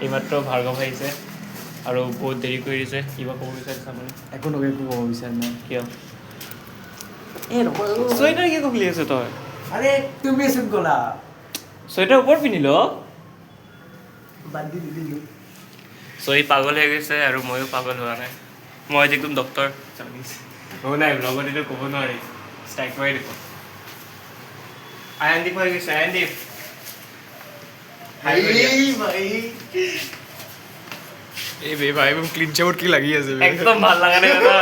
এইমাত্ৰ ভাৰ্গৱ আহিছে আৰু বহুত দেৰি কৰি দিছে। কিবা ক'ব বিচাৰিছে আপুনি? একো নকয়, একো ক'ব বিচাৰা নাই। কিয়? চুৱেটাৰ কিয় খুলি আছে তই? আৰে তুমি চোন ক'লা চুৱেটাৰ ওপৰত পিন্ধি ল। বাদ দি দিলোঁ। চ' ই পাগল হৈ গৈছে আৰু ময়ো পাগল হোৱা নাই। মই আজি একদম ডক্তৰ নাই ব্লগত এইটো ক'ব নোৱাৰি, ষ্ট্ৰাইক মাৰি দিব। আয়নদীপ হৈ গৈছে, আয়নদীপ এই ভাই মোক ক্লিন চাউট কি লাগি আছে একদম ভাল লগা নাই দাদা।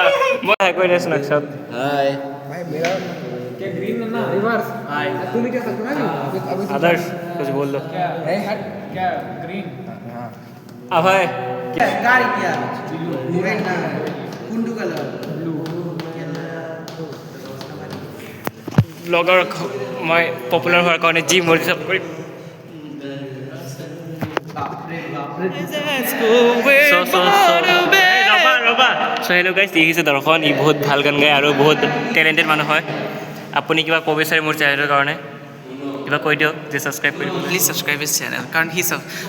মই হাই কৰি দিছোঁ নক্সাত। हाय भाई मेरा क्या ग्रीन है ना रिवर्स हाय तूने क्या सुना नहीं अभी आदर्श कुछ बोल दो। क्या है हट क्या ग्रीन हां अभय गाड़ी क्या रेड ना कुंडू कलर ब्लू ব্লগাৰ মই পপুলাৰ হোৱাৰ কাৰণে যি মৰ্জি চব কৰিম। চ' হেল্ল' গাইজ, দেখিছে দৰ্শন, ই বহুত ভাল গান গায় আৰু বহুত টেলেণ্টেড মানুহ হয়। আপুনি কিবা ক'ব বিচাৰে মোৰ চেনেলৰ কাৰণে? কিবা কৈ দিয়ক যে ছাবস্ক্ৰাইব কৰিব। প্লিজ ছাবস্ক্ৰাইব হিজ চেনেল, কাৰণ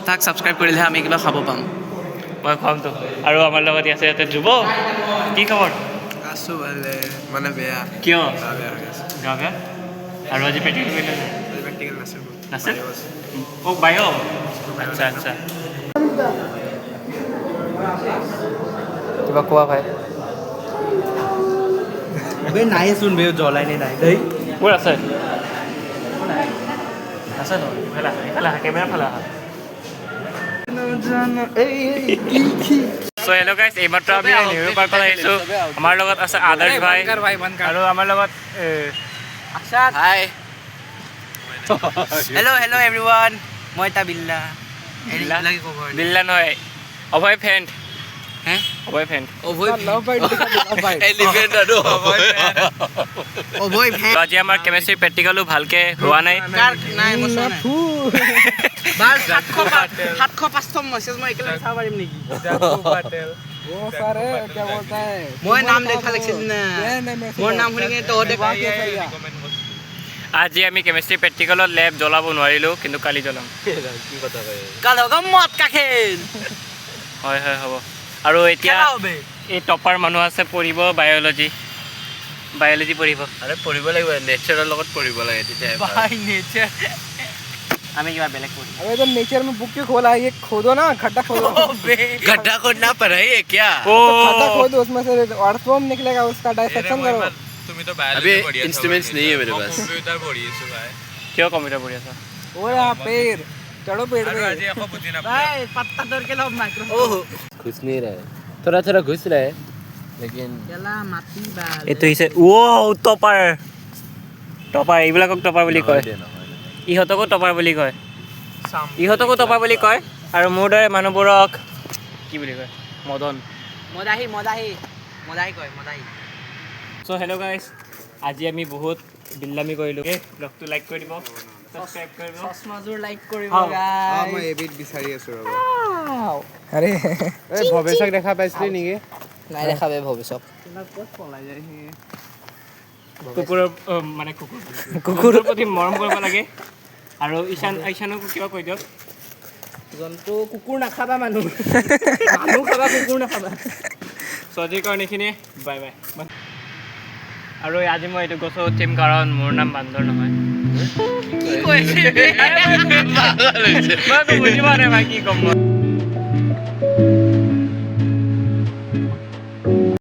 তাক ছাবস্ক্ৰাইব কৰিলেহে আমি কিবা খাব পাম। মই খুৱামতো। আৰু আমাৰ লগত আছে ইয়াতে ধ্ৰুৱ। কি খবৰ? আছোঁ ভালে, মানে বেয়া কিয় বেয়া হৈ আছে। গা বেয়া? আৰু আজি প্ৰেক্টিকেল কৰিলে নাই? প্ৰেক্টিকেল নাছিল নাছিল? অ' বায়'? আচ্ছা আচ্ছা। কিবা কোৱা ভাই। अबे नाही सुन बे जलाई नहीं नाही दही মোৰ আছে আছে ন? ইফালে আহা কেমেৰা ফালে আহা। চ' হেল্ল' গাইজ, এইমাত্ৰ আমি নেহৰু পাৰ্কত আহিছোঁ। আমাৰ লগত আছে আদৰ্শ ভাই আৰু আমাৰ লগত হাই হেল্ল' এভৰিৱান, মই এটা বিল্লা বিল্লা নহয়, অভয় ফ্ৰেণ্ড। হে অভয় ফ্ৰেণ্ড। আজি আমাৰ কেমেষ্ট্ৰি প্ৰেক্টিকেলো ভালকৈ হোৱা নাই। নাই মই চোৱা নাই। 700-500 মেছেজ মই একেলগে চাব পাৰিম নেকি? वो सर है क्या बोलता है মই নাম দেখা লাগিছিল না, মোৰ নাম শুনি কিনে তহঁতে আজি আমি কেমেষ্ট্ৰি প্ৰেক্টিকেলত লেব জ্বলাব নোৱাৰিলোঁ, কিন্তু কালি জ্বলাম। কাল হোগা মদ কা খেল। হয় হয় হ'ব। আৰু এতিয়া এই টপাৰ মানুহ আছে, পঢ়িব বায়'লজি পঢ়িব। আৰে পঢ়িব লাগিব, নেচাৰৰ লগত পঢ়িব লাগে, তেতিয়াহে ভাই নেচাৰ। আমি কিবা বেলেগ পঢ়িম। अबे तो नेचर में बुक क्यों खोला है ये खोदो ना खड्डा खोदो गड्ढा खोदना पढ़ाई है क्या? खड्डा खोदो उसमें से अर्थवॉर्म निकलेगा उसका डाइसेक्शन करो अभी इंस्ट्रूमेंट्स नहीं है मेरे पास। কিয় কম্পিউটাৰ পঢ়ি আছা? वो यहाँ पेड़ चढ़ो पेड़ पे भाई पत्ता तोड़ के लो माइक्रोफोन। ओह घुस नहीं रहा है, थोड़ा थोड़ा घुस रहा है लेकिन चला माटी बाल এইটো হৈছে টপাৰ এইবিলাকক টপাৰ বুলি কয়। ইহঁতকো টপাৰ বুলি কয়, আৰু মোৰ দৰে মানুহবোৰক কি বুলি কয়? মদাহি কয় মদাহি। চ' হেল্ল' গাইজ, আজি আমি বহুত বিল্লামি কৰিলোঁ। ব্লগটো লাইক কৰি দিব, ছাবস্ক্ৰাইব কৰিব। চশমাযোৰ লাইক কৰিব হাও। গাইস। মই এবিট বিচাৰি আছো ৰবা আৰে এই ভৱেশক দেখা পাইছিলি নেকি? নাই দেখা বে ভৱিষ্যত। কুকুৰৰ প্ৰতি মৰম কৰিব লাগে। আৰু ঈশানকো কিবা কৈ দিয়ক। জন্তু কুকুৰ নাখাবা, মানুহ খাবা, কুকুৰ নাখাবা। চ' আজিৰ কাৰণে এইখিনিয়ে, বাই বাই। আৰু আজি মই এইটো গছত উঠিম কাৰণ মোৰ নাম বান্দৰ নহয়। কি কৈছে? মই বুজি পোৱা নাই ভাই, কি ক'ম মই।